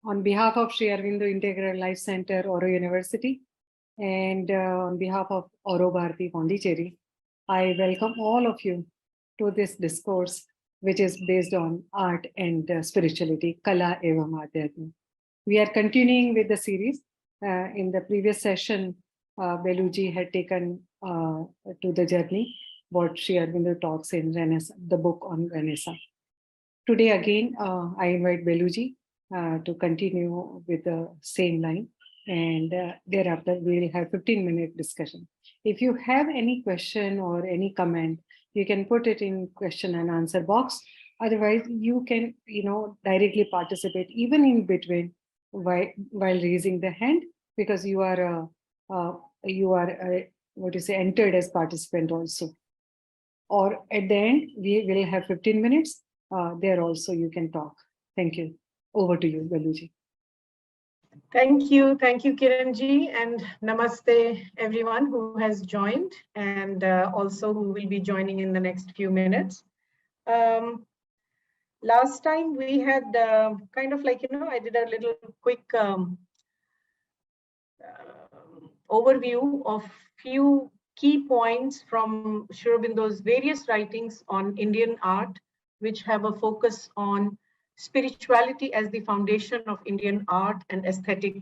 On behalf of Sri Aurobindo Integral Life Center, Auro University, and on behalf of Auro University, Pondicherry, I welcome all of you to this discourse, which is based on art and spirituality, Kala Evam Adhyatm. We are continuing with the series. In the previous session, Beluji had taken to the journey what Sri Aurobindo talks in Renaissance, the book on Renaissance. Today again, I invite Beluji to continue with the same line, and thereafter we will have 15-minute discussion. If you have any question or any comment, you can put it in question and answer box. Otherwise, you can directly participate even in between while raising the hand, because you are entered as participant also. Or at the end, we will have 15 minutes. There also you can talk. Thank you. Over to you, Beluji. Thank you, Kiranji, and namaste everyone who has joined and also who will be joining in the next few minutes. Last time we had kind of like, I did a little quick overview of few key points from Sri Aurobindo's various writings on Indian art, which have a focus on spirituality as the foundation of Indian art and aesthetic,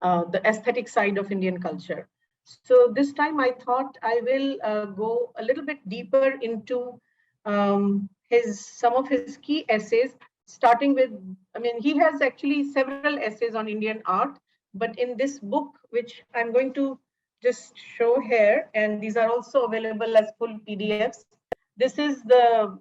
the aesthetic side of Indian culture. So this time I thought I will go a little bit deeper into some of his key essays, starting with, he has actually several essays on Indian art, but in this book, which I'm going to just show here, and these are also available as full PDFs. This is the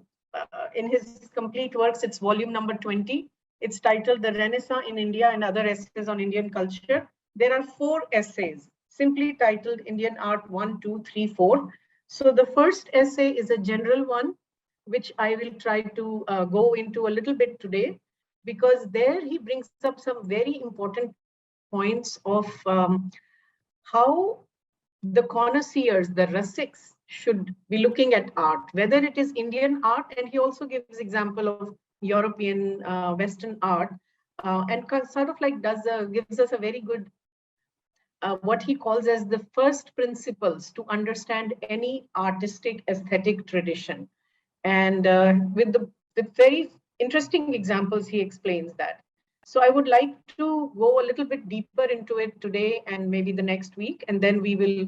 in his complete works, it's volume number 20. It's titled The Renaissance in India and Other Essays on Indian Culture. There are 4 essays simply titled Indian Art 1, 2, 3, 4. So the first essay is a general one, which I will try to go into a little bit today, because there he brings up some very important points of how the connoisseurs, the rasics, should be looking at art, whether it is Indian art, and he also gives example of European, Western art, and sort of like gives us a very good, what he calls as the first principles to understand any artistic aesthetic tradition. And with very interesting examples, he explains that. So I would like to go a little bit deeper into it today and maybe the next week, and then we will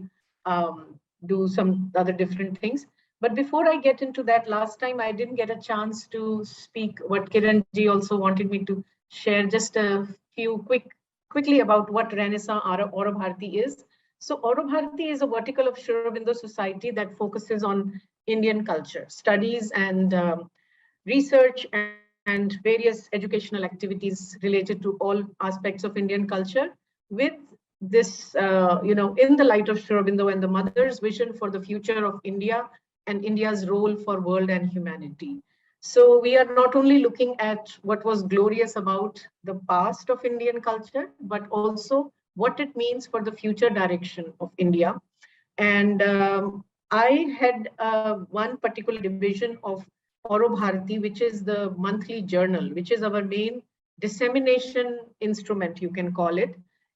do some other different things. But before I get into that, last time I didn't get a chance to speak what Kiranji also wanted me to share, just a few quickly about what Renaissance-AuroBharati is. So AuroBharati is a vertical of Sri Aurobindo Society that focuses on Indian culture, studies and research and various educational activities related to all aspects of Indian culture, with this, in the light of Sri Aurobindo and the mother's vision for the future of India and India's role for world and humanity. So we are not only looking at what was glorious about the past of Indian culture, but also what it means for the future direction of India. And I had one particular division of AuroBharati, which is the monthly journal, which is our main dissemination instrument, you can call it.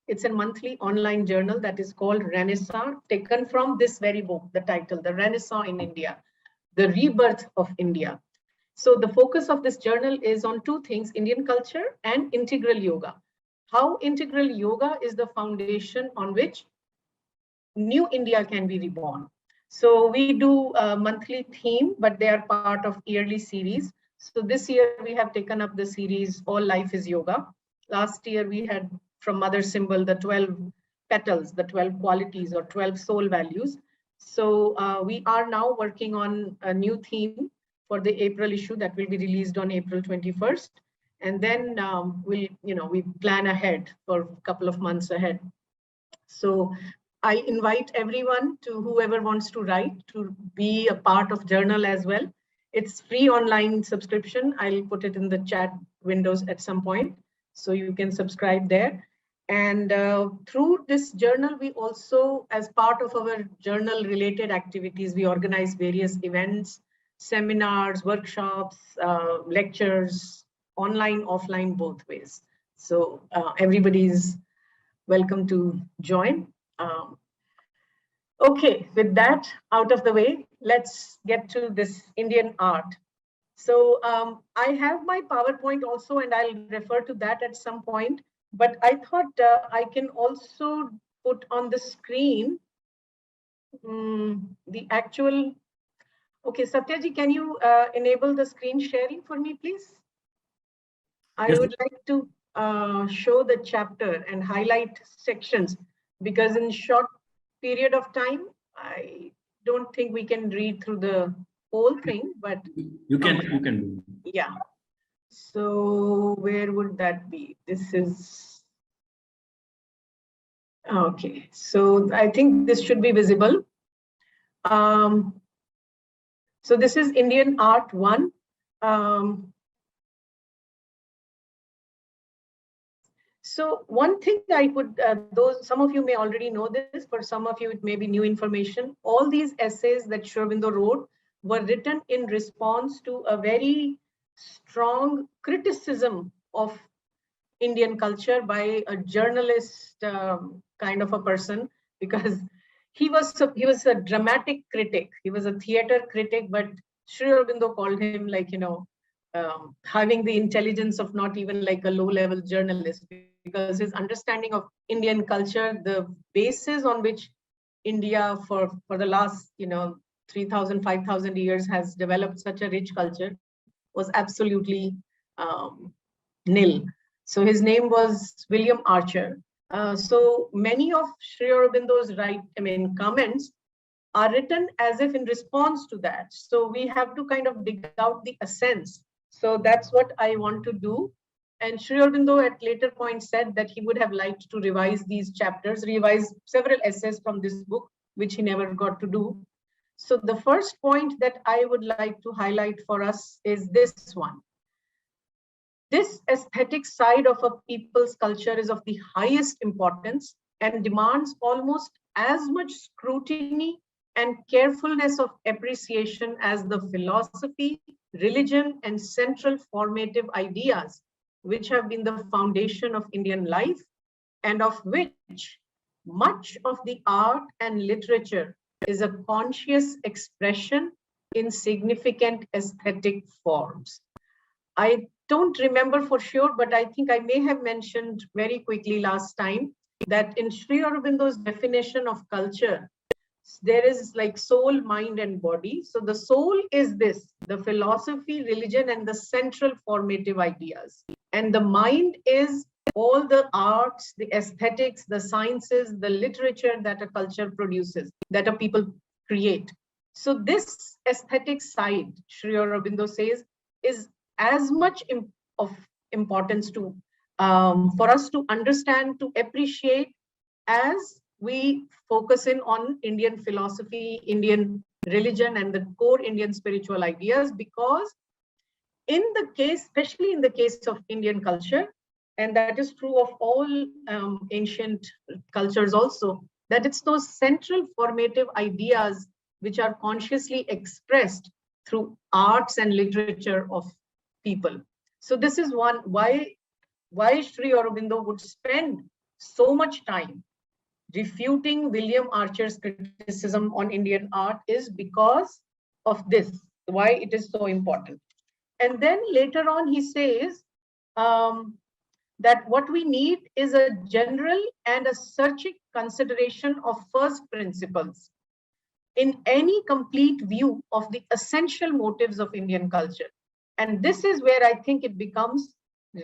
It's a monthly online journal that is called Renaissance, taken from this very book, the title, The Renaissance in India, The Rebirth of India. So the focus of this journal is on 2 things, Indian culture and integral yoga. How integral yoga is the foundation on which new India can be reborn. So we do a monthly theme, but they are part of yearly series. So this year we have taken up the series, All Life is Yoga. Last year we had from Mother Symbol, the 12 petals, the 12 qualities or 12 soul values. So we are now working on a new theme for the April issue that will be released on April 21st. And then we plan ahead for a couple of months ahead. So I invite everyone, to whoever wants to write, to be a part of journal as well. It's free online subscription. I'll put it in the chat windows at some point, so you can subscribe there. And through this journal, we also, as part of our journal related activities, we organize various events, seminars, workshops, lectures, online, offline, both ways. So everybody's welcome to join. Okay, with that out of the way, let's get to this Indian art. So I have my PowerPoint also, and I'll refer to that at some point. But I thought I can also put on the screen the actual. Okay, Satyaji, can you enable the screen sharing for me, please? I Yes. would like to show the chapter and highlight sections, because in short period of time, I don't think we can read through the whole thing, but You can do. yeah. So where would that be? This is okay. So I think this should be visible. So this is Indian Art 1. So one thing I would, some of you may already know this, for some of you it may be new information. All these essays that Sri Aurobindo wrote were written in response to a very strong criticism of Indian culture by a journalist kind of a person, because he was a dramatic critic. He was a theater critic, but Sri Aurobindo called him like, having the intelligence of not even like a low-level journalist, because his understanding of Indian culture, the basis on which India for the last 3,000, 5,000 years has developed such a rich culture, was absolutely nil. So his name was William Archer. So many of Sri Aurobindo's comments are written as if in response to that. So we have to kind of dig out the essence. So that's what I want to do. And Sri Aurobindo at later point said that he would have liked to revise these chapters, revise several essays from this book, which he never got to do. So the first point that I would like to highlight for us is this one. This aesthetic side of a people's culture is of the highest importance and demands almost as much scrutiny and carefulness of appreciation as the philosophy, religion, and central formative ideas, which have been the foundation of Indian life, and of which much of the art and literature is a conscious expression in significant aesthetic forms. I don't remember for sure, but I think I may have mentioned very quickly last time that in Sri Aurobindo's definition of culture, there is like soul, mind, and body. So the soul is this, the philosophy, religion, and the central formative ideas. And the mind is all the arts, the aesthetics, the sciences, the literature that a culture produces, that a people create. So this aesthetic side, Sri Aurobindo says, is as much of importance to for us to understand, to appreciate, as we focus in on Indian philosophy, Indian religion, and the core Indian spiritual ideas. Because in the case, especially in the case of Indian culture, and that is true of all ancient cultures also, that it's those central formative ideas which are consciously expressed through arts and literature of people. So this is one why Sri Aurobindo would spend so much time refuting William Archer's criticism on Indian art, is because of this, why it is so important. And then later on he says that what we need is a general and a searching consideration of first principles in any complete view of the essential motives of Indian culture. And this is where I think it becomes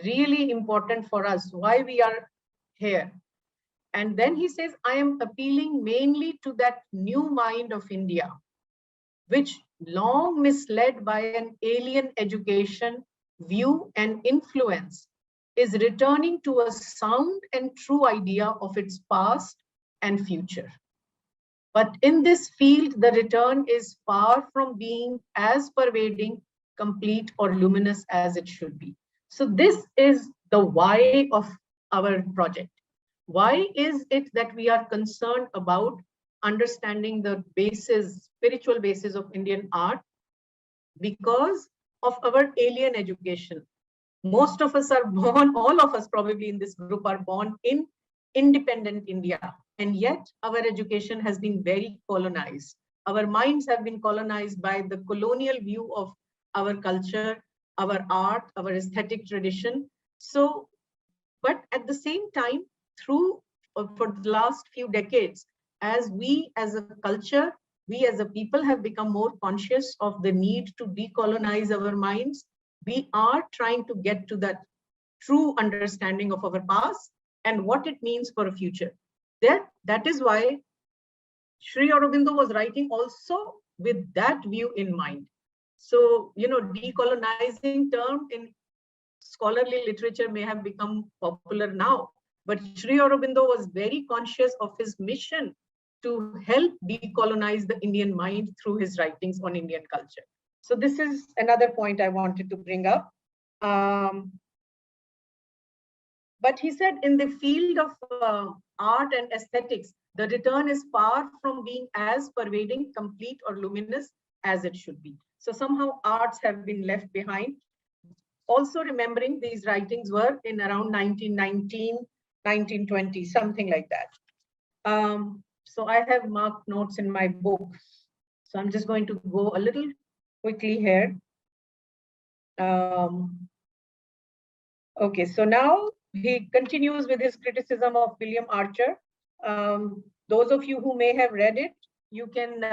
really important for us, why we are here. And then he says, I am appealing mainly to that new mind of India, which, long misled by an alien education, view, and influence, is returning to a sound and true idea of its past and future. But in this field, the return is far from being as pervading, complete, or luminous as it should be. So this is the why of our project. Why is it that we are concerned about understanding the basis, spiritual basis of Indian art? Because of our alien education. most of us are born, all of us probably in this group are born in independent India. And yet our education has been very colonized. Our minds have been colonized by the colonial view of our culture, our art, our aesthetic tradition. So, but at the same time, for the last few decades, as we as a culture, we as a people have become more conscious of the need to decolonize our minds. We are trying to get to that true understanding of our past and what it means for a future. That is why Sri Aurobindo was writing also with that view in mind. So, decolonizing term in scholarly literature may have become popular now, but Sri Aurobindo was very conscious of his mission to help decolonize the Indian mind through his writings on Indian culture. So this is another point I wanted to bring up. But he said in the field of art and aesthetics, the return is far from being as pervading, complete, or luminous as it should be. So somehow arts have been left behind. Also remembering these writings were in around 1919, 1920, something like that. So I have marked notes in my book. So I'm just going to go a little quickly here. Okay, so now he continues with his criticism of William Archer. Those of you who may have read it, you can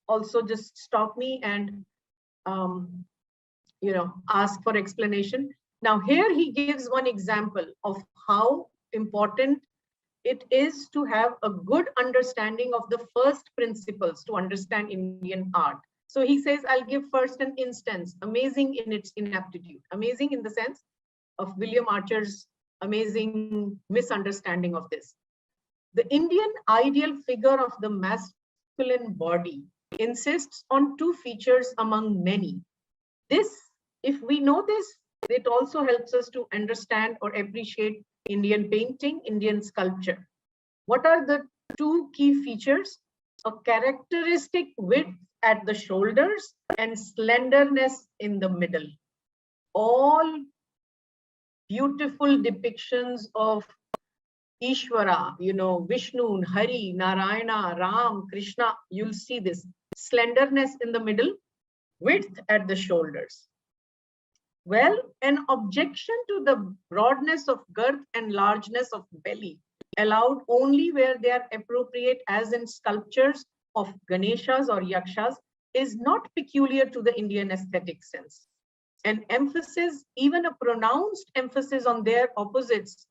also just stop me and ask for explanation. Now here he gives one example of how important it is to have a good understanding of the first principles to understand Indian art. So he says, I'll give first an instance, amazing in its inaptitude. Amazing in the sense of William Archer's amazing misunderstanding of this. The Indian ideal figure of the masculine body insists on two features among many. This, if we know this, it also helps us to understand or appreciate Indian painting, Indian sculpture. What are the two key features? A characteristic width at the shoulders and slenderness in the middle. All beautiful depictions of Ishvara, Vishnu, Hari, Narayana, Ram, Krishna, you'll see this slenderness in the middle, width at the shoulders. Well, an objection to the broadness of girth and largeness of belly, allowed only where they are appropriate, as in sculptures of Ganeshas or Yakshas, is not peculiar to the Indian aesthetic sense. An emphasis, even a pronounced emphasis on their opposites,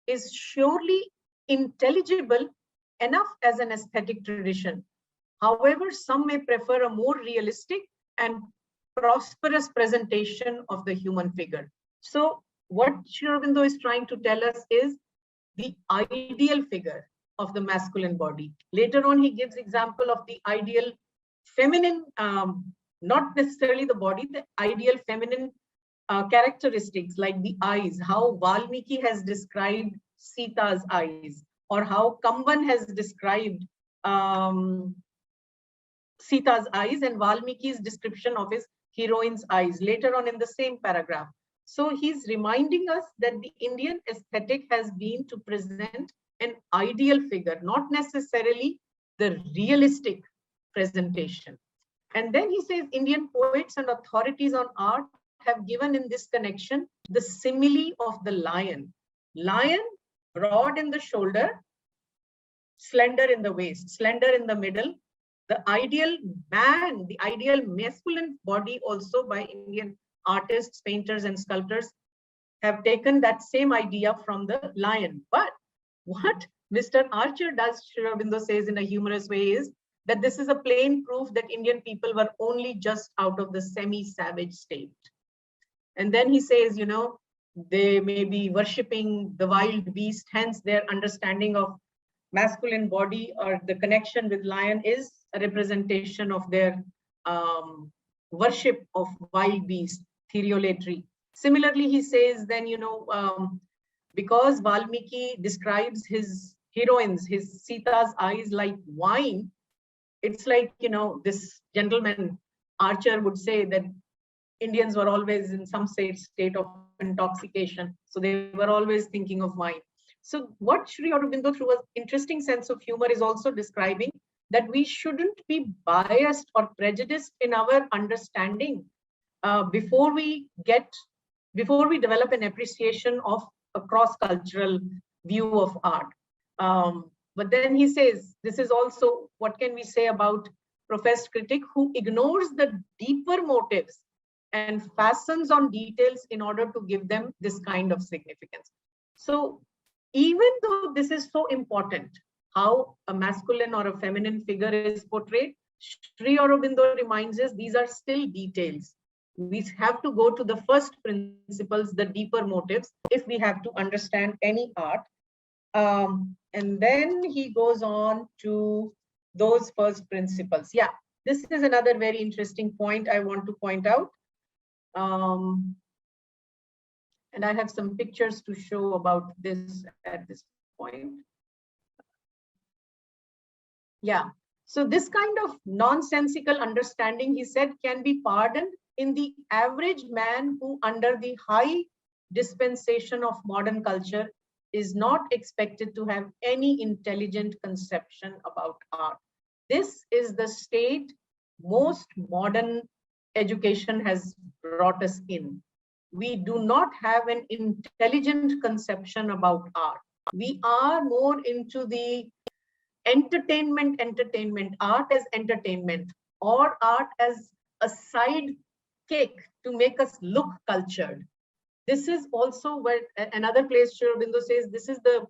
is surely intelligible enough as an aesthetic tradition. However, some may prefer a more realistic and prosperous presentation of the human figure. So what Sri Aurobindo is trying to tell us is the ideal figure of the masculine body. Later on, he gives example of the ideal feminine, not necessarily the body, the ideal feminine characteristics like the eyes, how Valmiki has described Sita's eyes, or how Kamban has described Sita's eyes and Valmiki's description of his heroine's eyes later on in the same paragraph. So he's reminding us that the Indian aesthetic has been to present an ideal figure, not necessarily the realistic presentation. And then he says Indian poets and authorities on art have given in this connection the simile of the lion. Lion, broad in the shoulder, slender in the waist, slender in the middle. The ideal man, the ideal masculine body also by Indian artists, painters, and sculptors have taken that same idea from the lion. But what Mr. Archer does, Sri Aurobindo says in a humorous way, is that this is a plain proof that Indian people were only just out of the semi-savage state. And then he says, they may be worshipping the wild beast, hence their understanding of masculine body or the connection with lion is a representation of their worship of wild beast, theolatry. Similarly, he says then, because Valmiki describes his heroines, his Sita's eyes like wine, it's like, this gentleman Archer would say that Indians were always in some state of intoxication. So they were always thinking of wine. So what Sri Aurobindo, through an interesting sense of humor, is also describing that we shouldn't be biased or prejudiced in our understanding before we develop an appreciation of a cross-cultural view of art. But then he says, this is also, what can we say about professed critic who ignores the deeper motives and fastens on details in order to give them this kind of significance. So even though this is so important, how a masculine or a feminine figure is portrayed, Sri Aurobindo reminds us these are still details. We have to go to the first principles, the deeper motives, if we have to understand any art. And then he goes on to those first principles. Yeah, this is another very interesting point I want to point out. And I have some pictures to show about this at this point. Yeah, so this kind of nonsensical understanding, he said, can be pardoned in the average man who, under the high dispensation of modern culture, is not expected to have any intelligent conception about art. This is the state most modern education has brought us in. We do not have an intelligent conception about art. We are more into the entertainment, art as entertainment, or art as a side cake to make us look cultured. This is also where another place Sri Aurobindo says this is the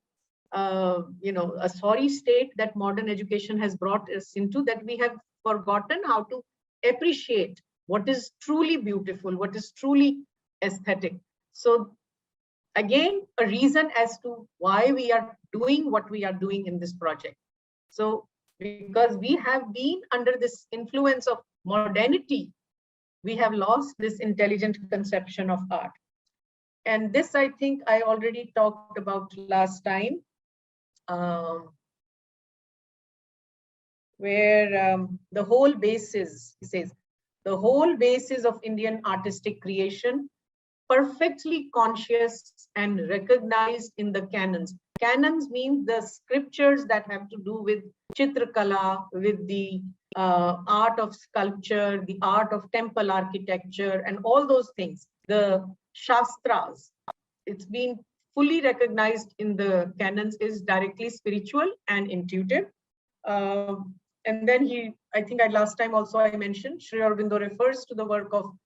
a sorry state that modern education has brought us into, that we have forgotten how to appreciate what is truly beautiful, what is truly aesthetic. So again, a reason as to why we are doing what we are doing in this project. So because we have been under this influence of modernity, we have lost this intelligent conception of art. And this, I think I already talked about last time, where the whole basis, he says, the whole basis of Indian artistic creation, perfectly conscious and recognized in the canons. Canons mean the scriptures that have to do with Chitrakala, with the art of sculpture, the art of temple architecture, and all those things. The Shastras, it's been fully recognized in the canons, is directly spiritual and intuitive. And then I think last time also I mentioned, Sri Aurobindo refers to the work of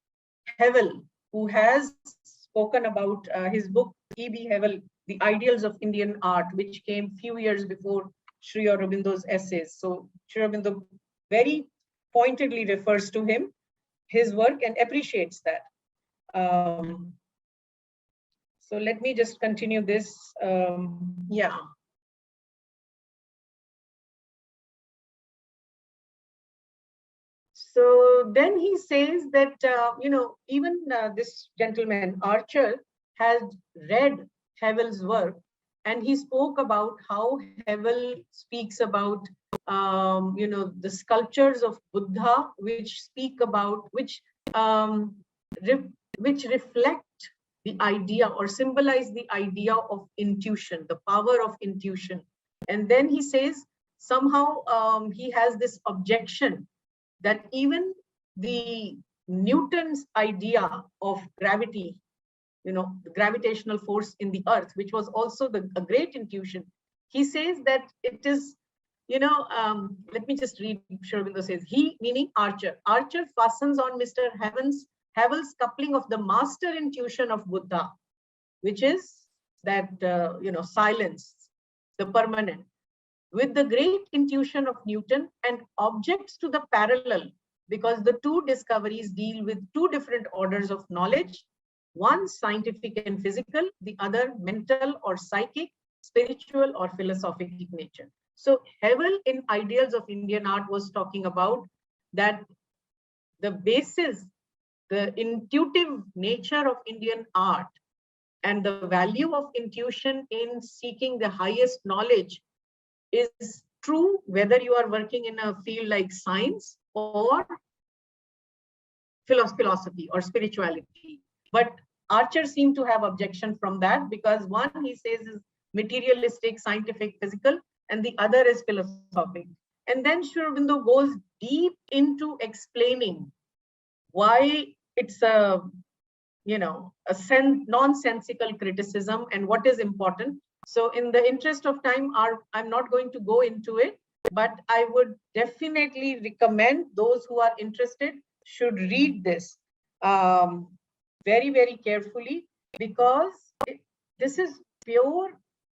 Hevel, who has spoken about his book, E.B. Hevel, The Ideals of Indian Art, which came few years before Sri Aurobindo's essays. So Sri Aurobindo very pointedly refers to him, his work, and appreciates that. So let me just continue this. Yeah. So then he says that, even this gentleman, Archer, has read Hevel's work, and he spoke about how Hevel speaks about, the sculptures of Buddha, which speak about, which reflect the idea or symbolize the idea of intuition, the power of intuition. And then he says, somehow he has this objection that even the Newton's idea of gravity, the gravitational force in the earth, which was also a great intuition, he says that it is, let me just read. Sri Aurobindo says, he, meaning Archer fastens on Mr. Hevel's coupling of the master intuition of Buddha, which is that, silence, the permanent, with the great intuition of Newton, and objects to the parallel, because the two discoveries deal with two different orders of knowledge, one scientific and physical, the other mental or psychic, spiritual or philosophic in nature. So Hevel in Ideals of Indian Art was talking about that the basis, the intuitive nature of Indian art and the value of intuition in seeking the highest knowledge is true whether you are working in a field like science or philosophy or spirituality. But Archer seemed to have objection from that because one, he says, is materialistic, scientific, physical, and the other is philosophic. And then Sri Aurobindo goes deep into explaining why it's a nonsensical criticism and what is important. So in the interest of time, I'm not going to go into it, but I would definitely recommend those who are interested should read this very, very carefully, because this is pure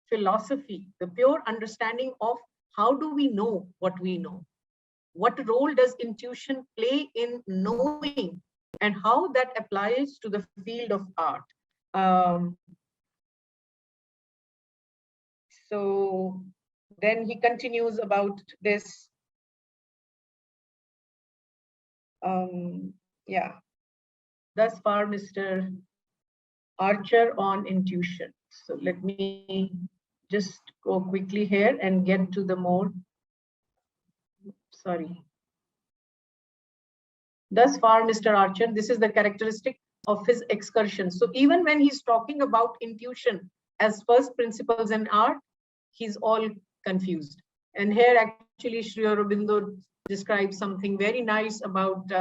philosophy, the pure understanding of how do we know what we know? What role does intuition play in knowing, and how that applies to the field of art? So then he continues about this. Yeah, thus far, Mr. Archer on intuition. So let me just go quickly here and get to the more. Sorry. Thus far, Mr. Archer, this is the characteristic of his excursion. So even when he's talking about intuition as first principles in art, he's all confused. And here actually Sri Aurobindo describes something very nice about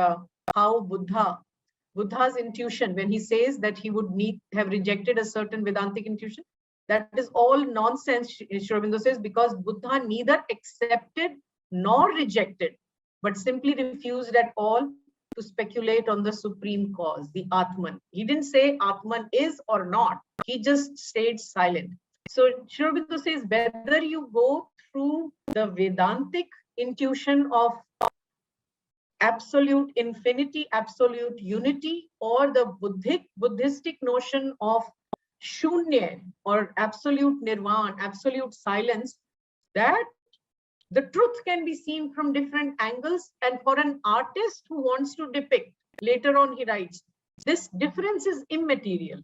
how Buddha's intuition, when he says that he would have rejected a certain Vedantic intuition, that is all nonsense, Sri Aurobindo says, because Buddha neither accepted nor rejected, but simply refused at all to speculate on the supreme cause, the Atman. He didn't say Atman is or not. He just stayed silent. So Sri Aurobindo says, whether you go through the Vedantic intuition of absolute infinity, absolute unity, or the Buddhistic notion of shunya or absolute nirvana, absolute silence, that the truth can be seen from different angles. And for an artist who wants to depict, later on he writes, this difference is immaterial.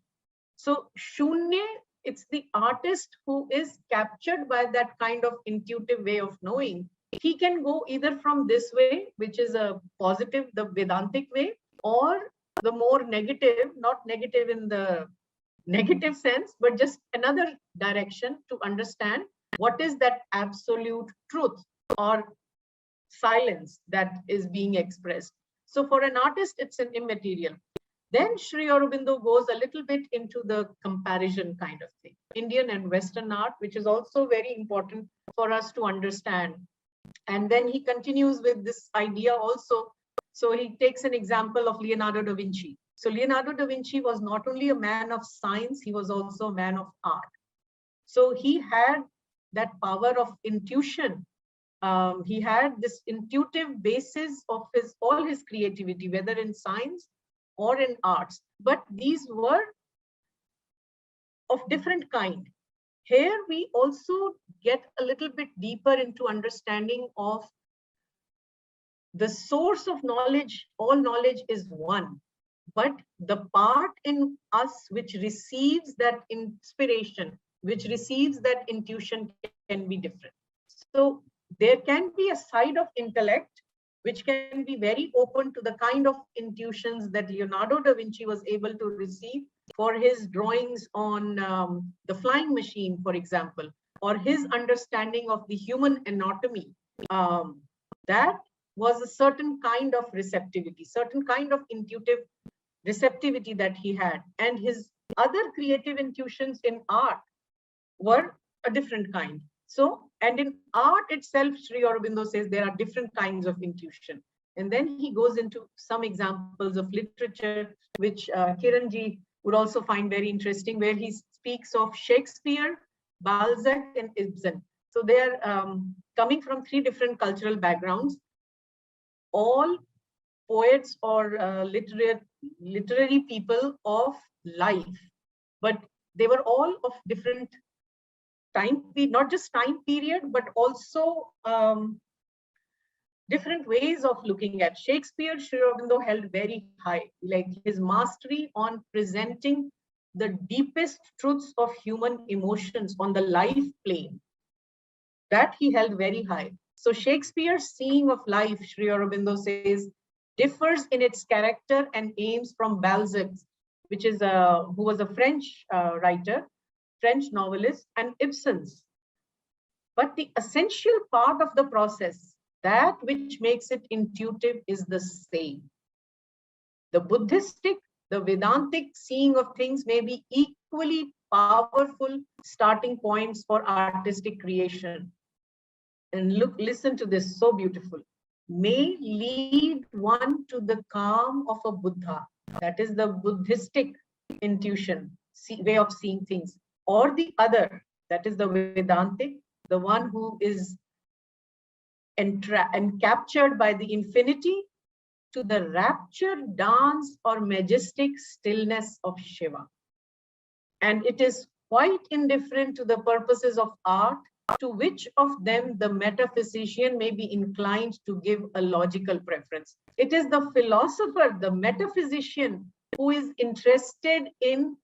So shunya, it's the artist who is captured by that kind of intuitive way of knowing. He can go either from this way, which is a positive, the Vedantic way, or the more negative, not negative in the negative sense, but just another direction to understand what is that absolute truth or silence that is being expressed. So for an artist, it's an immaterial. Then Sri Aurobindo goes a little bit into the comparison kind of thing, Indian and Western art, which is also very important for us to understand. And then he continues with this idea also. So he takes an example of Leonardo da Vinci. So Leonardo da Vinci was not only a man of science, he was also a man of art. So he had that power of intuition. He had this intuitive basis of all his creativity, whether in science or in arts, but these were of different kind. Here we also get a little bit deeper into understanding of the source of knowledge. All knowledge is one, but the part in us which receives that inspiration, which receives that intuition, can be different. So there can be a side of intellect which can be very open to the kind of intuitions that Leonardo da Vinci was able to receive for his drawings on the flying machine, for example, or his understanding of the human anatomy. That was a certain kind of receptivity, certain kind of intuitive receptivity that he had. And his other creative intuitions in art were a different kind. So, and in art itself, Sri Aurobindo says there are different kinds of intuition. And then he goes into some examples of literature, which Kiranji would also find very interesting, where he speaks of Shakespeare, Balzac, and Ibsen. So they are coming from three different cultural backgrounds, all poets or literary people of life, but they were all of different time, not just time period, but also different ways of looking at Shakespeare. Sri Aurobindo held very high, like his mastery on presenting the deepest truths of human emotions on the life plane. That he held very high. So Shakespeare's seeing of life, Sri Aurobindo says, differs in its character and aims from Balzac, which is who was a French writer, French novelist, and Ibsen's. But the essential part of the process, that which makes it intuitive, is the same. The Buddhistic, the Vedantic seeing of things may be equally powerful starting points for artistic creation. And listen to this, so beautiful. May lead one to the calm of a Buddha. That is the Buddhistic intuition, way of seeing things. Or the other, that is the Vedantic, the one who is captured by the infinity, to the raptured dance or majestic stillness of Shiva. And it is quite indifferent to the purposes of art, to which of them the metaphysician may be inclined to give a logical preference. It is the philosopher, the metaphysician, who is interested in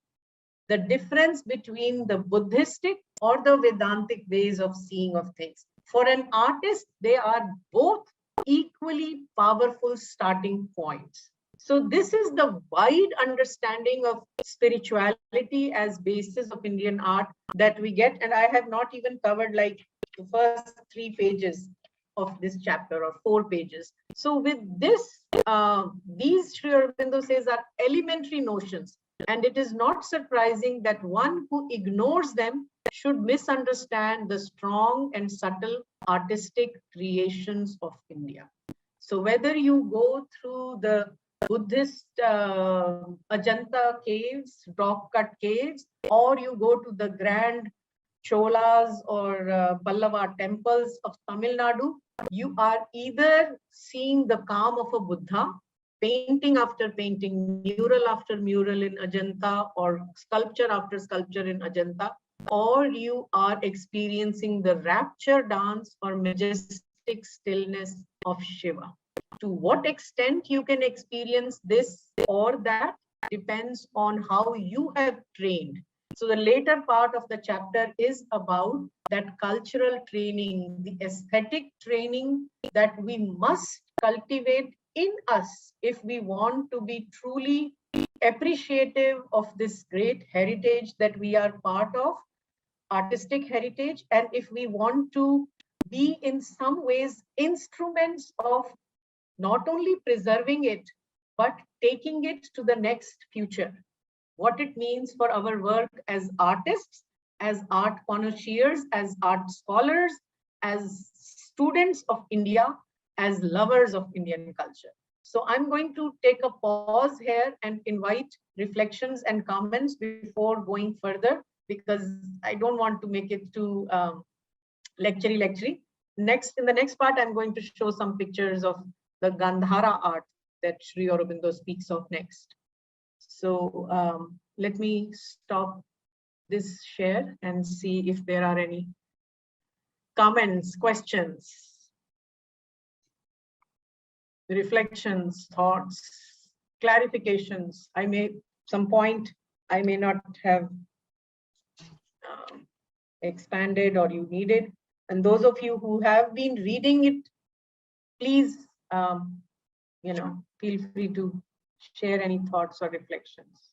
the difference between the Buddhistic or the Vedantic ways of seeing of things. For an artist, they are both equally powerful starting points. So this is the wide understanding of spirituality as basis of Indian art that we get. And I have not even covered like the first 3 pages of this chapter, or 4 pages. So with this, these Sri Aurobindo says are elementary notions. And it is not surprising that one who ignores them should misunderstand the strong and subtle artistic creations of India. So whether you go through the Buddhist Ajanta caves, rock-cut caves, or you go to the grand Cholas or Pallava temples of Tamil Nadu, you are either seeing the calm of a Buddha, painting after painting, mural after mural in Ajanta, or sculpture after sculpture in Ajanta, or you are experiencing the rapture dance or majestic stillness of Shiva. To what extent you can experience this or that depends on how you have trained. So the later part of the chapter is about that cultural training, the aesthetic training that we must cultivate in us if we want to be truly appreciative of this great heritage that we are part of, artistic heritage, and if we want to be in some ways instruments of not only preserving it, but taking it to the next future. What it means for our work as artists, as art connoisseurs, as art scholars, as students of India, as lovers of Indian culture. So I'm going to take a pause here and invite reflections and comments before going further, because I don't want to make it too lecture-y. In the next part, I'm going to show some pictures of the Gandhara art that Sri Aurobindo speaks of next. So let me stop this share and see if there are any comments, questions, reflections, thoughts, clarifications. Some point I may not have expanded or you needed. And those of you who have been reading it, please, feel free to share any thoughts or reflections.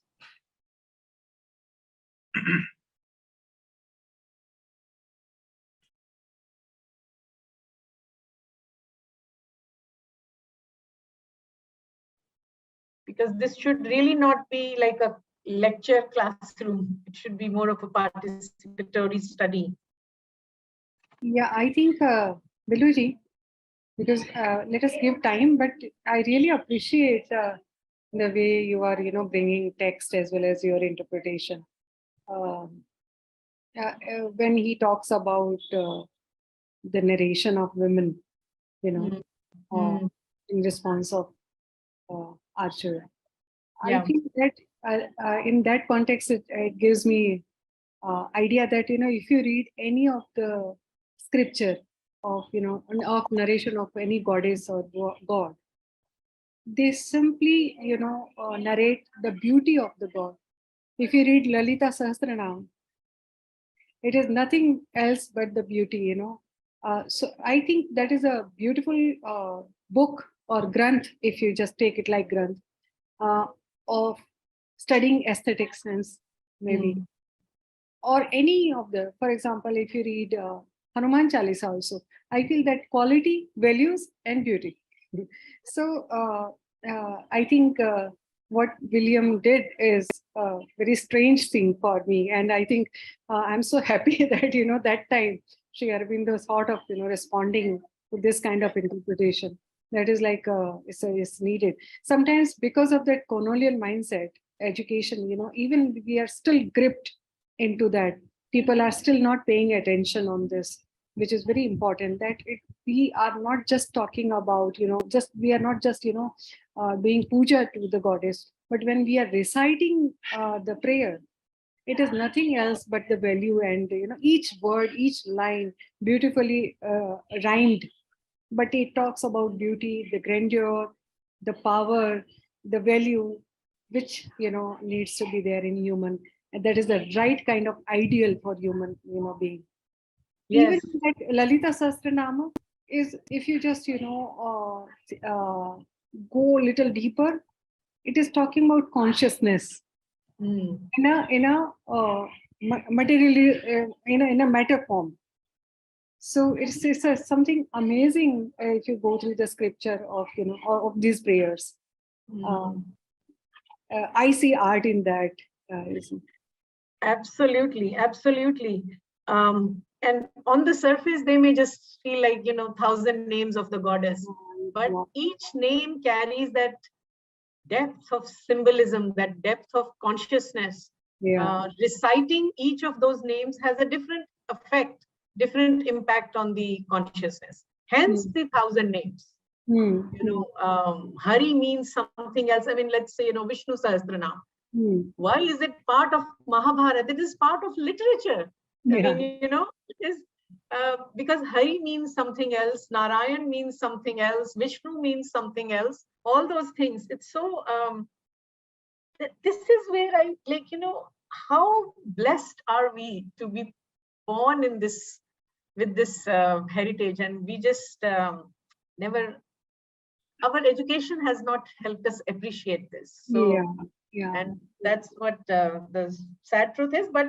Because this should really not be like a lecture classroom. It should be more of a participatory study. Yeah, I think, Biluji, because let us give time, but I really appreciate the way you are, bringing text as well as your interpretation. When he talks about the narration of women, in response of Archer, yeah. I think that in that context, it gives me idea that, if you read any of the scripture of, of narration of any goddess or god, they simply, narrate the beauty of the god. If you read Lalita Sahasranam, it is nothing else but the beauty, So I think that is a beautiful book or Granth, if you just take it like Granth, of studying aesthetic sense, maybe, or any of the, for example, if you read Hanuman Chalisa also, I feel that quality, values, and beauty. So I think what William did is a very strange thing for me, and I think I'm so happy that that time Sri Aurobindo thought of responding to this kind of interpretation. That is like is needed sometimes because of that colonial mindset. Education, even we are still gripped into that. People are still not paying attention on this, which is very important. That we are not just talking about, we are not just, doing puja to the goddess, but when we are reciting the prayer, it is nothing else but the value, and each word, each line beautifully rhymed, but it talks about beauty, the grandeur, the power, the value, which needs to be there in human, and that is the right kind of ideal for human being. Even Yes. that Lalita Sahasranama is, if you just go a little deeper, it is talking about consciousness in a materially in a matter form. So it's something amazing if you go through the scripture of of these prayers. I see art in that. Absolutely, absolutely. And on the surface, they may just feel like 1,000 names of the goddess, but each name carries that depth of symbolism, that depth of consciousness. Reciting each of those names has a different effect, different impact on the consciousness. Hence the 1,000 names. Hari means something else. I mean, let's say Vishnu Sahasranam. Why is it part of Mahabharata? It is part of literature. I mean, it is because Hari means something else, Narayan means something else, Vishnu means something else. All those things. It's so. This is where I like. How blessed are we to be born in this with this heritage, and we just never. Our education has not helped us appreciate this. So, and that's what the sad truth is. But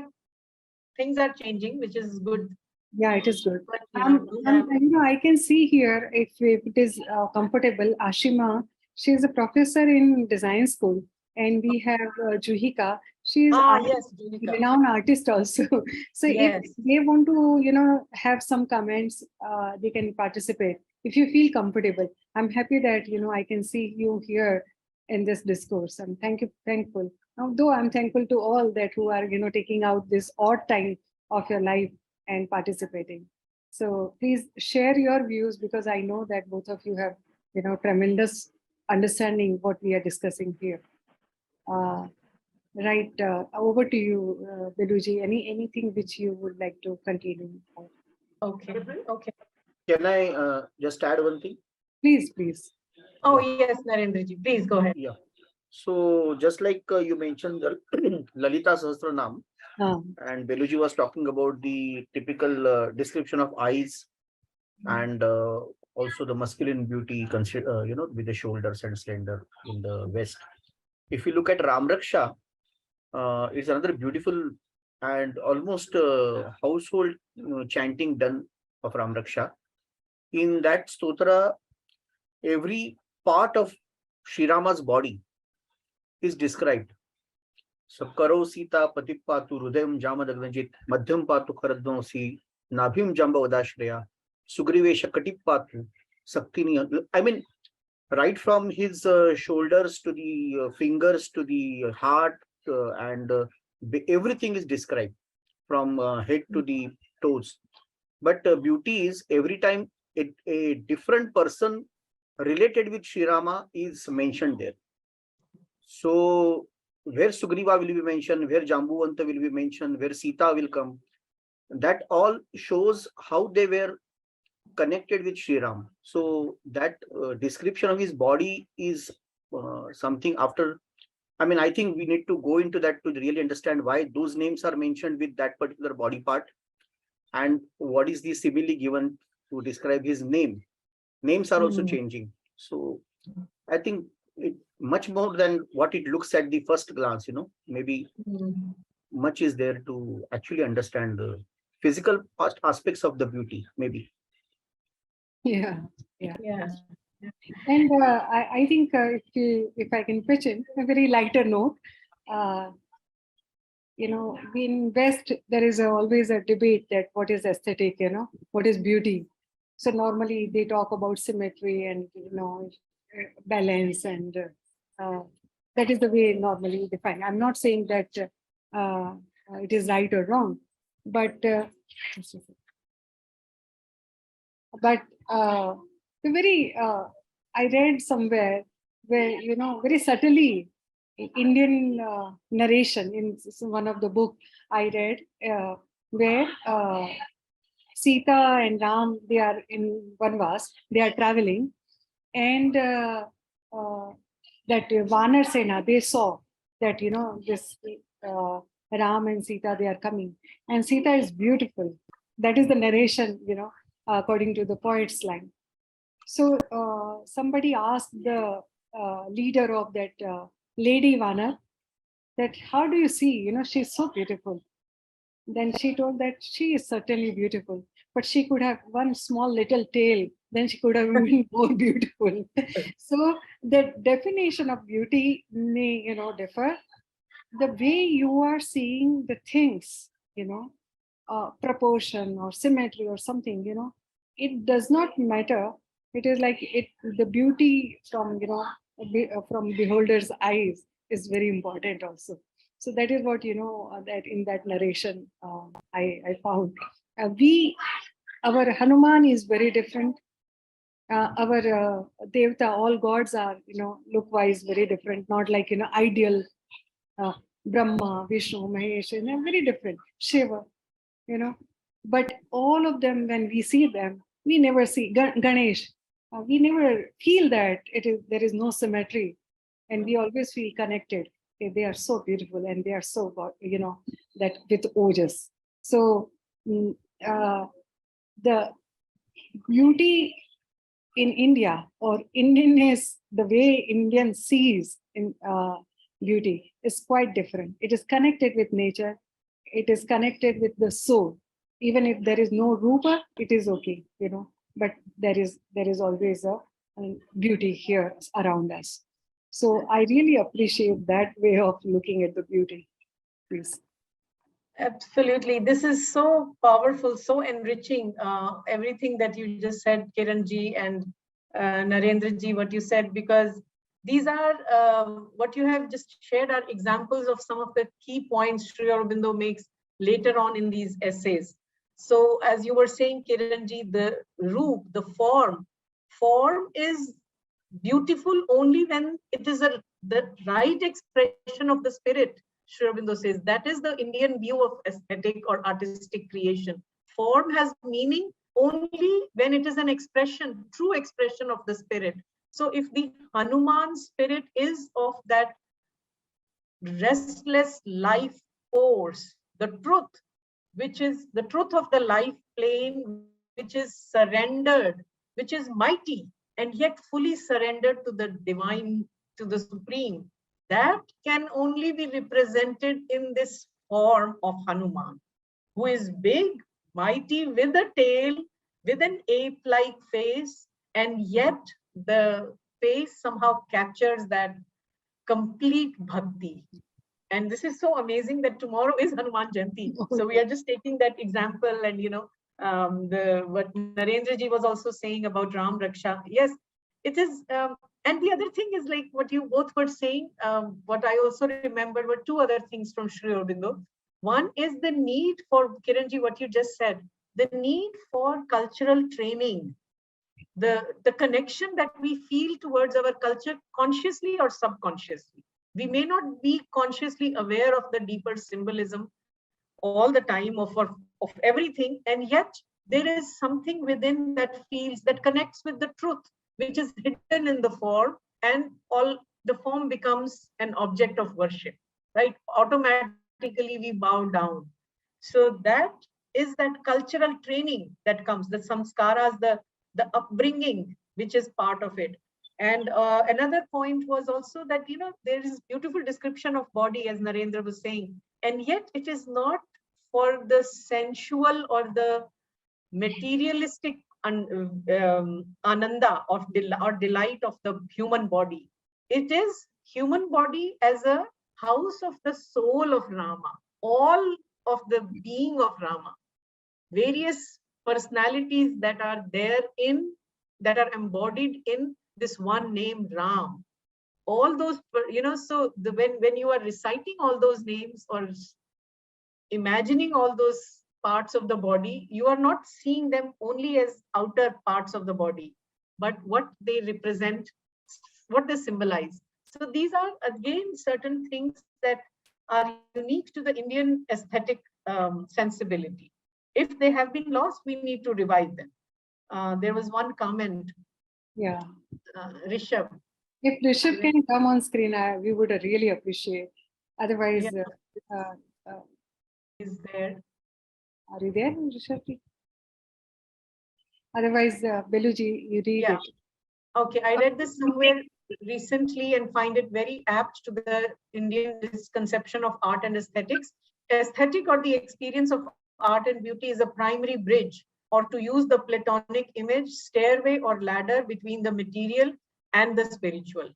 things are changing, which is good. Yeah, it is good. But, I can see here, if it is comfortable, Ashima, she is a professor in design school, and we have Juhika. She is a renowned artist also. So if they want to, have some comments, they can participate. If you feel comfortable, I'm happy that I can see you here in this discourse. I'm thankful. Although I'm thankful to all that who are taking out this odd time of your life and participating. So please share your views, because I know that both of you have tremendous understanding what we are discussing here. Right, over to you, Beluji. Anything which you would like to continue? Okay. Can I just add one thing? Please. Oh yes, Narendraji, please go ahead. Yeah. So just like you mentioned the Lalita Sahasranam, and Beluji was talking about the typical description of eyes, and also the masculine beauty, with the shoulders and slender in the West. If you look at Ram Raksha, it's another beautiful and almost household chanting done of Ram Raksha. In that stotra, every part of Sri Rama's body is described. So, Karo Sita Patipatu Rudayam Jamadagdanjit Madhyam Patu Karadvansi Nabhim Jamba Udashreya Sugrivesha Katipatu Saktini. I mean, right from his shoulders to the fingers to the heart, and everything is described from head to the toes. But beauty is every time a different person related with Sri Rama is mentioned there. So where Sugriva will be mentioned, where Jambuvanta will be mentioned, where Sita will come, that all shows how they were connected with Sri Ram. So that description of his body is something after. I mean, I think we need to go into that to really understand why those names are mentioned with that particular body part, and what is the simile given to describe his name. Names are also changing. So I think it much more than what it looks at the first glance, maybe much is there to actually understand the physical aspects of the beauty, maybe. Yeah. Yeah. And I think if I can pitch in a very lighter note, in West, there is always a debate that what is aesthetic, what is beauty. So normally they talk about symmetry and, balance, and that is the way normally defined. I'm not saying that it is right or wrong, but the very, I read somewhere where, very subtly, Indian narration in one of the book I read, where Sita and Ram, they are in Vanvas, they are traveling, and that Vanar Sena, they saw that, this Ram and Sita, they are coming, and Sita is beautiful. That is the narration, according to the poet's line. So somebody asked the leader of that Lady Vanar that, how do you see, she's so beautiful. Then she told that she is certainly beautiful, but she could have one small little tail, then she could have been more beautiful. So the definition of beauty may, differ. The way you are seeing the things, proportion or symmetry or something, it does not matter. It is like the beauty from, from beholder's eyes is very important also. So that is what, that in that narration I found. Our Hanuman is very different. Our Devta, all gods are, look-wise very different, not like, ideal Brahma, Vishnu, Mahesh, very different. Shiva, but all of them, when we see them, we never see Ganesh. We never feel that there is no symmetry, and we always feel connected. They are so beautiful, and they are so, that with ojas. So the beauty in India, or Indianness, the way Indian sees in beauty is quite different. It is connected with nature. It is connected with the soul. Even if there is no rupa, it is okay, but there is always a beauty here around us. So I really appreciate that way of looking at the beauty. Please. Absolutely. This is so powerful, so enriching. Everything that you just said, Kiranji and Narendraji, what you said, because these are what you have just shared are examples of some of the key points Sri Aurobindo makes later on in these essays. So as you were saying, Kiranji, the roop, the form is beautiful only when it is the right expression of the spirit. Sri Aurobindo says that is the Indian view of aesthetic or artistic creation. Form has meaning only when it is an expression, true expression of the spirit. So if the Hanuman spirit is of that restless life force, the truth, which is the truth of the life plane, which is surrendered, which is mighty, and yet fully surrendered to the divine, to the supreme, that can only be represented in this form of Hanuman, who is big, mighty, with a tail, with an ape-like face, and yet the face somehow captures that complete bhakti. And this is so amazing that tomorrow is Hanuman Jayanti. So we are just taking that example, and what Narendraji was also saying about Ram Raksha. Yes, it is. And the other thing is like what you both were saying. What I also remembered were two other things from Sri Aurobindo. One is the need for, Kiranji, what you just said, the need for cultural training, the connection that we feel towards our culture consciously or subconsciously. We may not be consciously aware of the deeper symbolism all the time of everything, and yet there is something within that feels, that connects with the truth, which is hidden in the form, and all the form becomes an object of worship, right? Automatically we bow down. So that is that cultural training that comes, the samskaras, the upbringing, which is part of it. And another point was also that, there is beautiful description of body, as Narendra was saying, and yet it is not for the sensual or the materialistic ananda or delight of the human body. It is human body as a house of the soul of Rama, all of the being of Rama, various personalities that are that are embodied in this one name Ram. All those, so when you are reciting all those names or imagining all those parts of the body, you are not seeing them only as outer parts of the body, but what they represent, what they symbolize. So these are again certain things that are unique to the Indian aesthetic sensibility. If they have been lost, we need to revive them. There was one comment. Yeah. Rishabh. If Rishabh can come on screen, we would really appreciate. Otherwise, is there. Are you there, Rishabh? Otherwise, Beluji, you read it. Okay, I read this somewhere recently and find it very apt to the Indian conception of art and aesthetics. Aesthetic, or the experience of art and beauty, is a primary bridge, or to use the Platonic image, stairway or ladder between the material and the spiritual.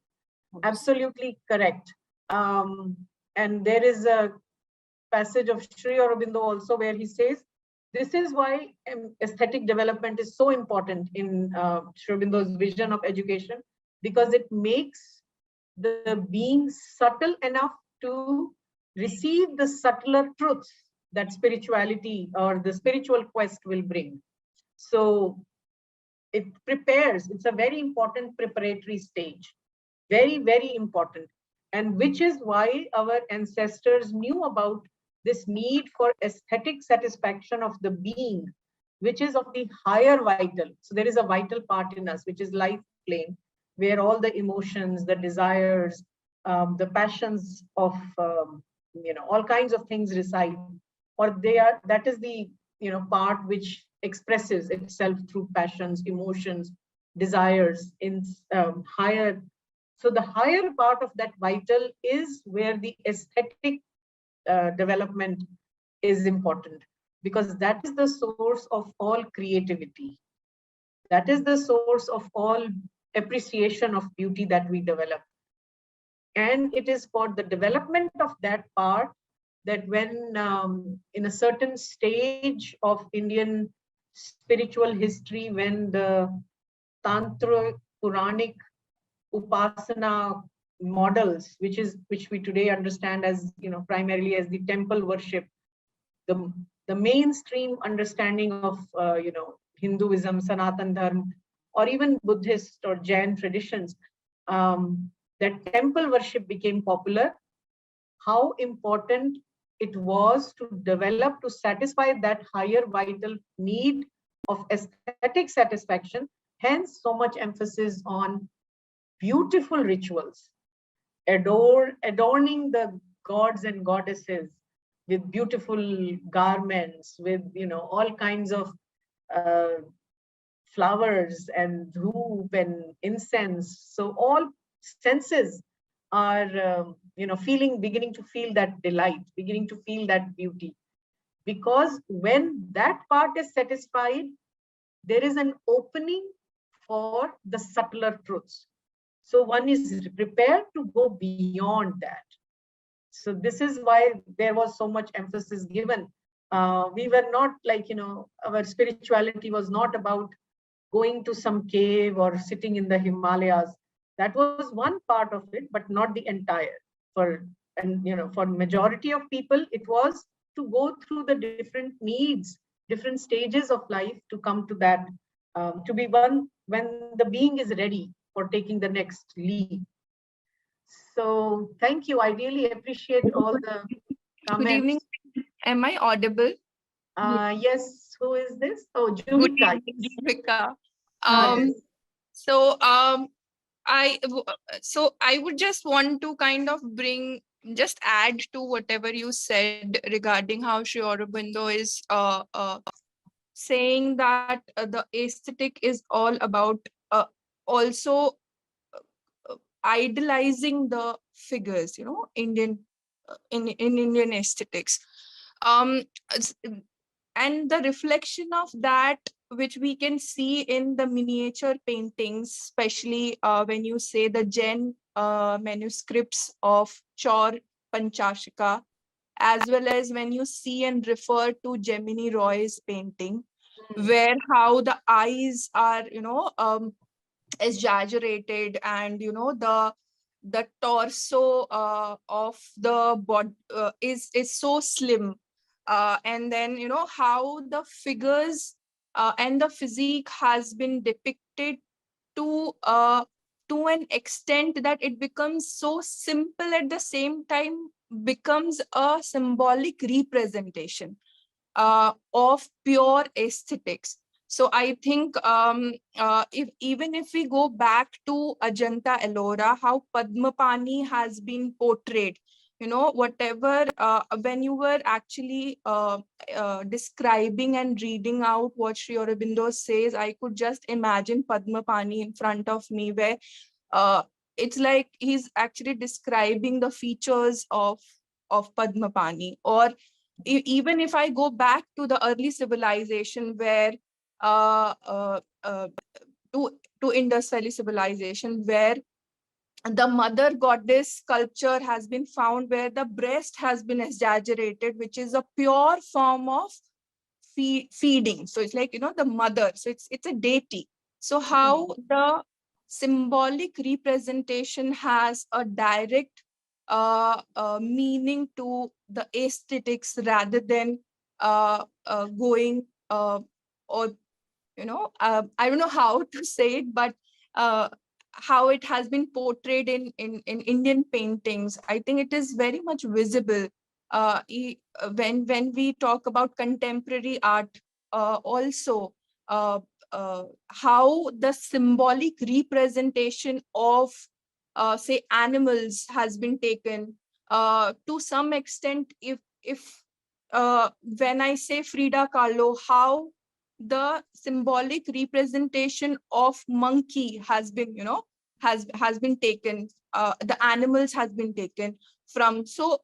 Absolutely correct. And there is a passage of Sri Aurobindo also where he says, this is why aesthetic development is so important in Sri Aurobindo's vision of education, because it makes the being subtle enough to receive the subtler truths that spirituality or the spiritual quest will bring. So it prepares, it's a very important preparatory stage, very, very important. And which is why our ancestors knew about this need for aesthetic satisfaction of the being, which is of the higher vital. So there is a vital part in us, which is life plane, where all the emotions, the desires, the passions of, all kinds of things reside, or that is the, part which expresses itself through passions, emotions, desires in higher. So the higher part of that vital is where the aesthetic development is important, because that is the source of all creativity. That is the source of all appreciation of beauty that we develop. And it is for the development of that part that when in a certain stage of Indian spiritual history, when the Tantra Puranic Upasana models, which we today understand as, primarily as the temple worship, the mainstream understanding of, Hinduism, Sanatan Dharma, or even Buddhist or Jain traditions, that temple worship became popular. How important it was to develop, to satisfy that higher vital need of aesthetic satisfaction. Hence, so much emphasis on beautiful rituals, adorning the gods and goddesses with beautiful garments, with all kinds of flowers and dhoop and incense. So all senses are beginning to feel that delight, beginning to feel that beauty, because when that part is satisfied, there is an opening for the subtler truths. So one is prepared to go beyond that. So this is why there was so much emphasis given. We were not like, our spirituality was not about going to some cave or sitting in the Himalayas. That was one part of it, but not the entire. For majority of people, it was to go through the different needs, different stages of life to come to that, to be one when the being is ready for taking the next leap. So thank you. I really appreciate all the comments. Good evening. Am I audible? Yes. Who is this? Oh, Juvika. Juvika. Yes. So I would just want to kind of just add to whatever you said regarding how Sri Aurobindo is saying that the aesthetic is all about also idolizing the figures, Indian in Indian aesthetics. Um, and the reflection of that, which we can see in the miniature paintings, especially when you say the Jain manuscripts of Chaur Panchashika, as well as when you see and refer to Gemini Roy's painting, where how the eyes are, exaggerated, and the torso of the body is so slim, and then how the figures and the physique has been depicted to an extent that it becomes so simple, at the same time becomes a symbolic representation of pure aesthetics. So I think if we go back to Ajanta Ellora, how Padmapani has been portrayed, whatever, when you were actually describing and reading out what Sri Aurobindo says, I could just imagine Padmapani in front of me, where it's like he's actually describing the features of Padmapani. Or even if I go back to the early civilization, where to Indus Valley civilization, where the mother goddess sculpture has been found, where the breast has been exaggerated, which is a pure form of feeding. So it's like, the mother. So it's a deity. So how the symbolic representation has a direct meaning to the aesthetics, rather than going or I don't know how to say it, but how it has been portrayed in Indian paintings, I think it is very much visible when we talk about contemporary art. Also, how the symbolic representation of say animals has been taken to some extent. If when I say Frida Kahlo, how the symbolic representation of monkey has been, has been taken, the animals has been taken from. So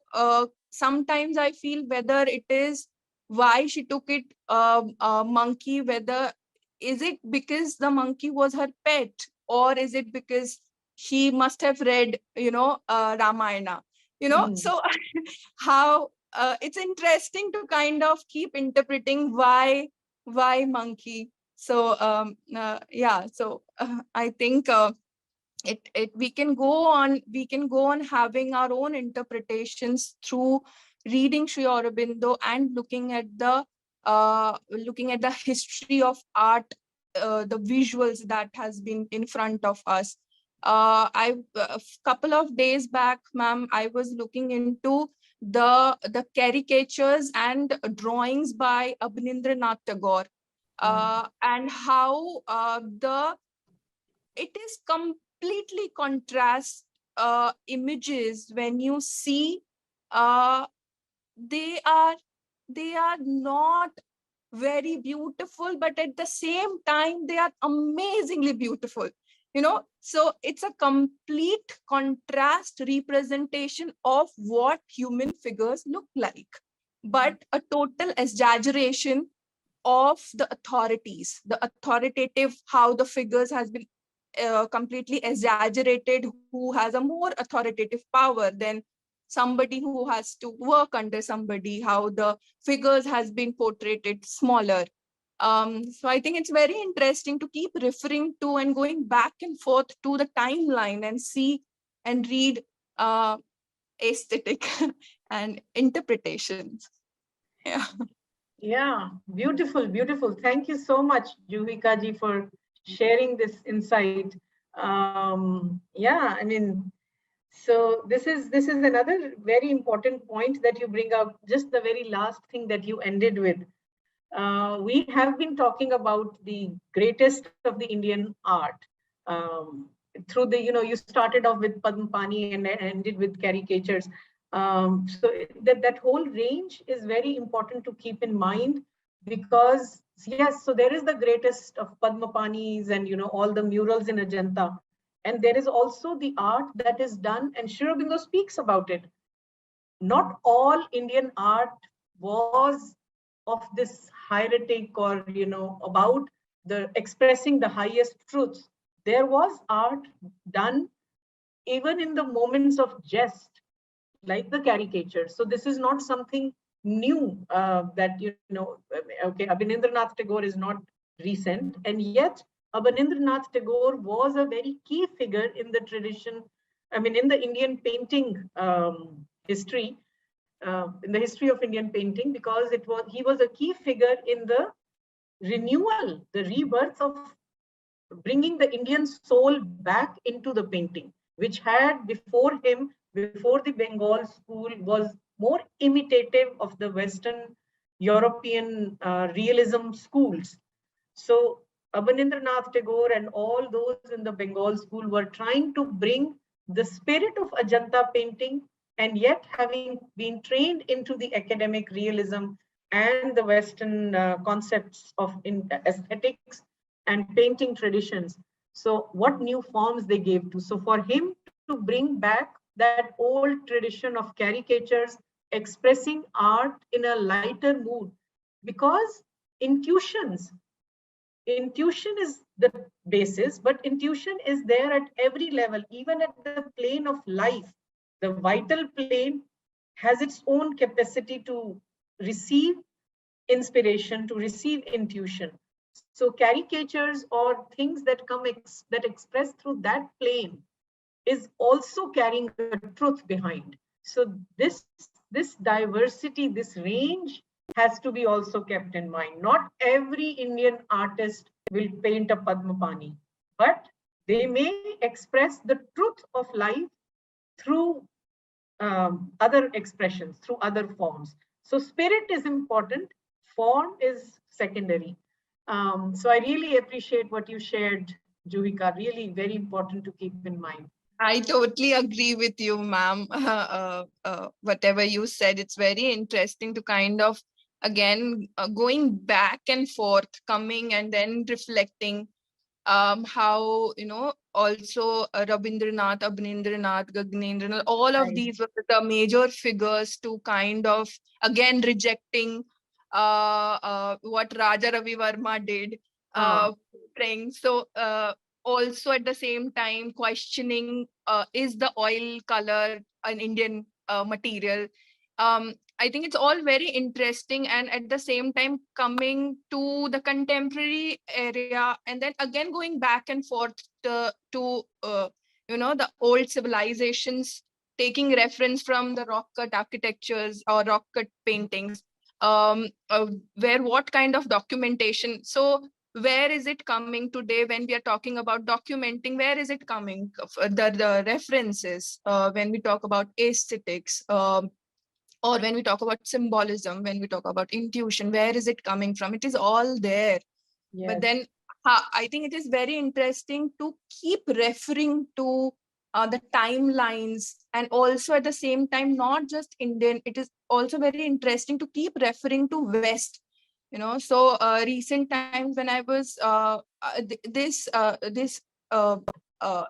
sometimes I feel whether it is why she took it monkey, whether is it because the monkey was her pet, or is it because she must have read, Ramayana, so how it's interesting to kind of keep interpreting why monkey. So yeah, so I think we can go on having our own interpretations through reading Sri Aurobindo and looking at the history of art, the visuals that has been in front of us. A couple of days back, ma'am, I was looking into the caricatures and drawings by Abanindranath Tagore, and how it is completely contrast images. When you see, they are not very beautiful, but at the same time they are amazingly beautiful, so it's a complete contrast representation of what human figures look like, but a total exaggeration of the authorities, the authoritative, how the figures has been completely exaggerated, who has a more authoritative power than somebody who has to work under somebody, how the figures has been portrayed smaller. So I think it's very interesting to keep referring to and going back and forth to the timeline and see and read aesthetic and interpretations. Yeah. Yeah, beautiful, beautiful. Thank you so much, Juhika ji, for sharing this insight. Yeah, I mean, so this is another very important point that you bring up. Just the very last thing that you ended with. We have been talking about the greatest of the Indian art through the, you started off with Padmapani and ended with caricatures. So that whole range is very important to keep in mind, because yes, so there is the greatest of Padmapanis and all the murals in Ajanta, And there is also the art that is done, and Sri Aurobindo speaks about it. Not all Indian art was of this hieratic or, about the expressing the highest truths. There was art done even in the moments of jest, like the caricature. So this is not something new that, okay, Abanindranath Tagore is not recent, and yet Abanindranath Tagore was a very key figure in the tradition, in the Indian painting history, in the history of Indian painting, because he was a key figure in the renewal, the rebirth of bringing the Indian soul back into the painting, which had before him, before the Bengal school, was more imitative of the Western European realism schools. So Abanindranath Tagore and all those in the Bengal school were trying to bring the spirit of Ajanta painting, and yet having been trained into the academic realism and the Western concepts of aesthetics and painting traditions. So what new forms they gave to. So for him to bring back that old tradition of caricatures, expressing art in a lighter mood, because intuition is the basis, but intuition is there at every level, even at the plane of life. The vital plane has its own capacity to receive inspiration, to receive intuition. So caricatures or things that come that express through that plane is also carrying a truth behind. So this diversity, this range has to be also kept in mind. Not every Indian artist will paint a Padmapani, but they may express the truth of life through other expressions, through other forms. So spirit is important, form is secondary. So I really appreciate what you shared, Juhika. Really very important to keep in mind. I totally agree with you, ma'am. Whatever you said, it's very interesting to kind of, again, going back and forth, coming and then reflecting how, also Rabindranath, Abanindranath, Gaganendranath, all of these were the major figures to kind of, again, rejecting what Raja Ravi Verma did. So also at the same time questioning, is the oil color an Indian material? I think it's all very interesting, and at the same time coming to the contemporary area, and then again going back and forth to the old civilizations, taking reference from the rock cut architectures or rock cut paintings, where what kind of documentation. So where is it coming today when we are talking about documenting? Where is it coming? The references when we talk about aesthetics, or when we talk about symbolism, when we talk about intuition, where is it coming from? It is all there. Yes. But then I think it is very interesting to keep referring to the timelines, and also at the same time, not just Indian, it is also very interesting to keep referring to West. So recent times when I was this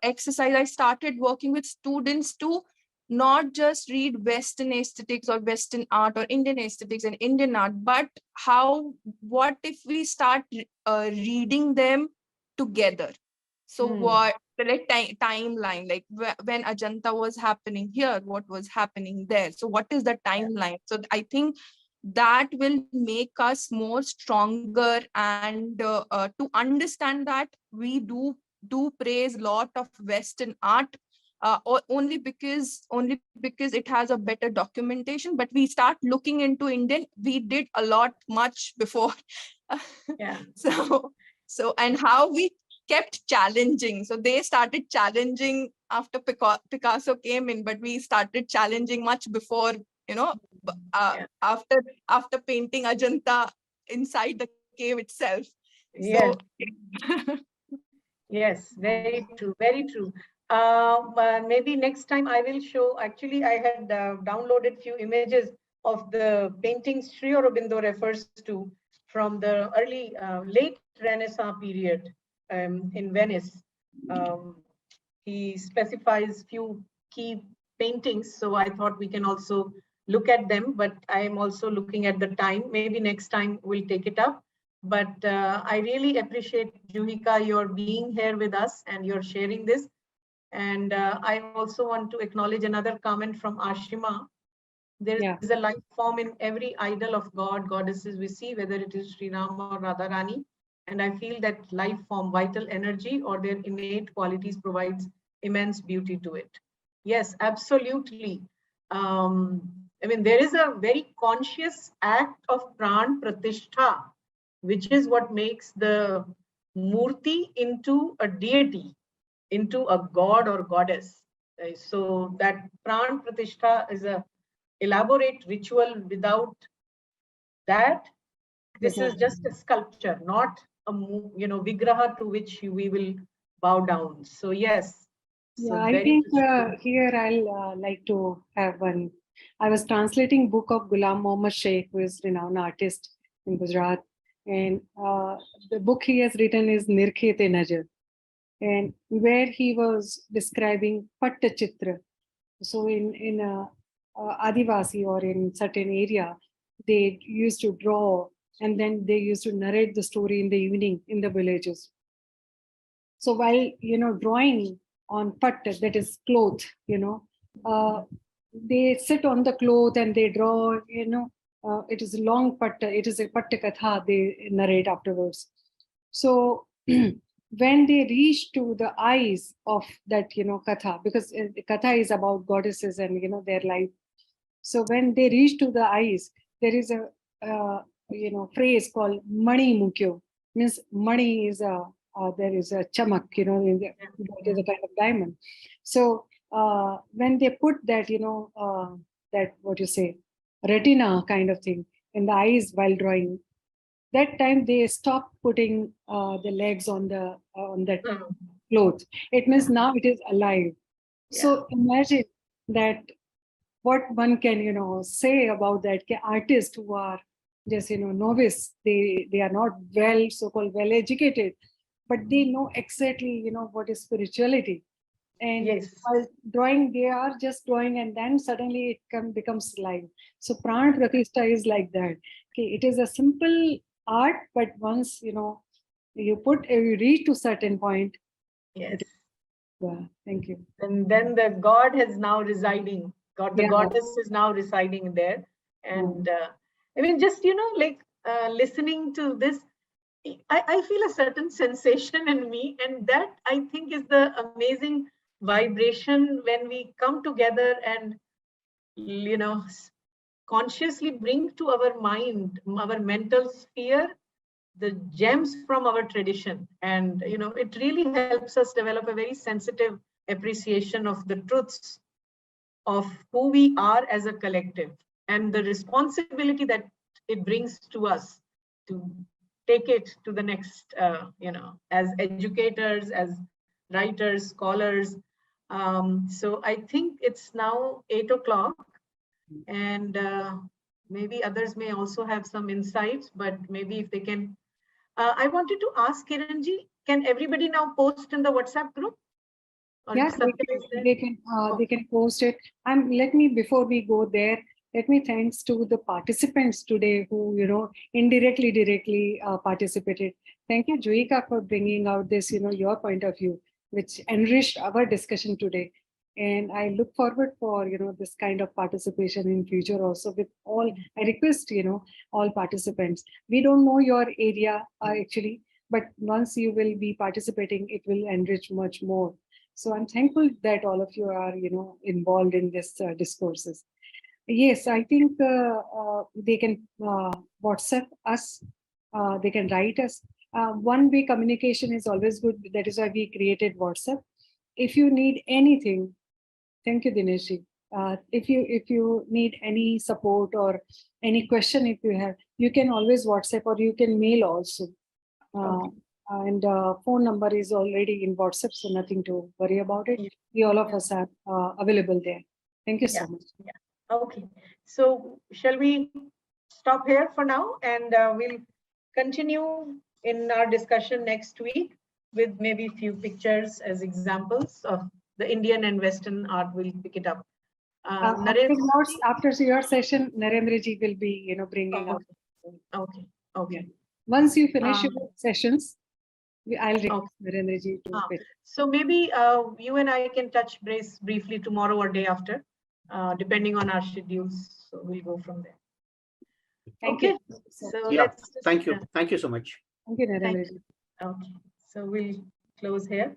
exercise, I started working with students to not just read Western aesthetics or Western art or Indian aesthetics and Indian art, but what if we start reading them together? So what the timeline, like when Ajanta was happening here, what was happening there? So what is the timeline? So I think that will make us more stronger, and to understand that we do praise a lot of Western art, only because it has a better documentation, but we start looking into Indian, we did a lot much before. So and how we kept challenging. So they started challenging after Picasso came in, but we started challenging much before, after painting Ajanta inside the cave itself. Yes. So yes, very true, very true. Maybe next time I will show. Actually, I had downloaded few images of the paintings Sri Aurobindo refers to from the early, late Renaissance period in Venice. he specifies few key paintings. So I thought we can also look at them, but I am also looking at the time. Maybe next time we'll take it up. But I really appreciate, Juhika, your being here with us and you're sharing this. And I also want to acknowledge another comment from Ashima. There is a life form in every idol of God, goddesses we see, whether it is Sri Ram or Radharani. And I feel that life form, vital energy or their innate qualities provides immense beauty to it. Yes, absolutely. I mean, there is a very conscious act of pran pratishtha, which is what makes the murti into a deity, into a god or goddess. So that pran pratishtha is a elaborate ritual. Without that, this is just a sculpture, not a vigraha to which we will bow down. So yes. Yeah, I think here I'll like to have one. I was translating book of Ghulam Mohammad Sheikh, who is renowned artist in Gujarat, and the book he has written is Nirkhete Najar, and where he was describing Patta Chitra. So in Adivasi or in certain area, they used to draw and then they used to narrate the story in the evening in the villages. So while drawing on patta, that is cloth, they sit on the cloth and they draw. It is a long patta. It is a patta katha they narrate afterwards. So when they reach to the eyes of that katha, because katha is about goddesses and their life. So when they reach to the eyes, there is a phrase called mani mukyo. Means mani is a there is a chamak, that is a kind of diamond. So when they put that that what you say retina kind of thing in the eyes while drawing, that time they stop putting the legs on that cloth. It means now it is alive. So imagine that what one can say about that artists who are just novice, they are not so-called well educated, but they know exactly what is spirituality. And while drawing, they are just drawing, and then suddenly it becomes live. So Pran Pratishtha is like that. Okay, it is a simple art, but once you reach to certain point. Yes. Thank you. And then the god has now residing. The goddess is now residing there. And I mean, just like listening to this, I feel a certain sensation in me, and that I think is the amazing vibration when we come together and consciously bring to our mind, our mental sphere, the gems from our tradition. And it really helps us develop a very sensitive appreciation of the truths of who we are as a collective and the responsibility that it brings to us to take it to the next, as educators, as writers, scholars. So I think it's now 8 o'clock, and maybe others may also have some insights, but maybe if they can. I wanted to ask Kiranji, can everybody now post in the WhatsApp group? Yes, they can post it. Let me, before we go there, let me thanks to the participants today who directly participated. Thank you, Juhika, for bringing out this your point of view, which enriched our discussion today. And I look forward for this kind of participation in future also with all. I request all participants. We don't know your area actually, but once you will be participating, it will enrich much more. So I'm thankful that all of you are involved in this discourses. Yes, I think they can WhatsApp us. They can write us. One-way communication is always good. That is why we created WhatsApp. If you need anything. Thank you, Dineshji. If you need any support or any question, if you have, you can always WhatsApp or you can mail also. And phone number is already in WhatsApp, so nothing to worry about it. We all of us are available there. Thank you so much. Okay, so shall we stop here for now, and we'll continue in our discussion next week. with maybe few pictures as examples of the Indian and Western art. We'll pick it up. After your session, Narendra ji will be, bringing up. Okay. Okay. Once you finish your sessions, I'll request Narendra ji to pitch. So maybe you and I can touch base briefly tomorrow or day after, depending on our schedules. So we'll go from there. Thank you. So Yeah, let's just, thank you. Thank you so much. Thank you, Narendra ji. Okay. So we'll close here.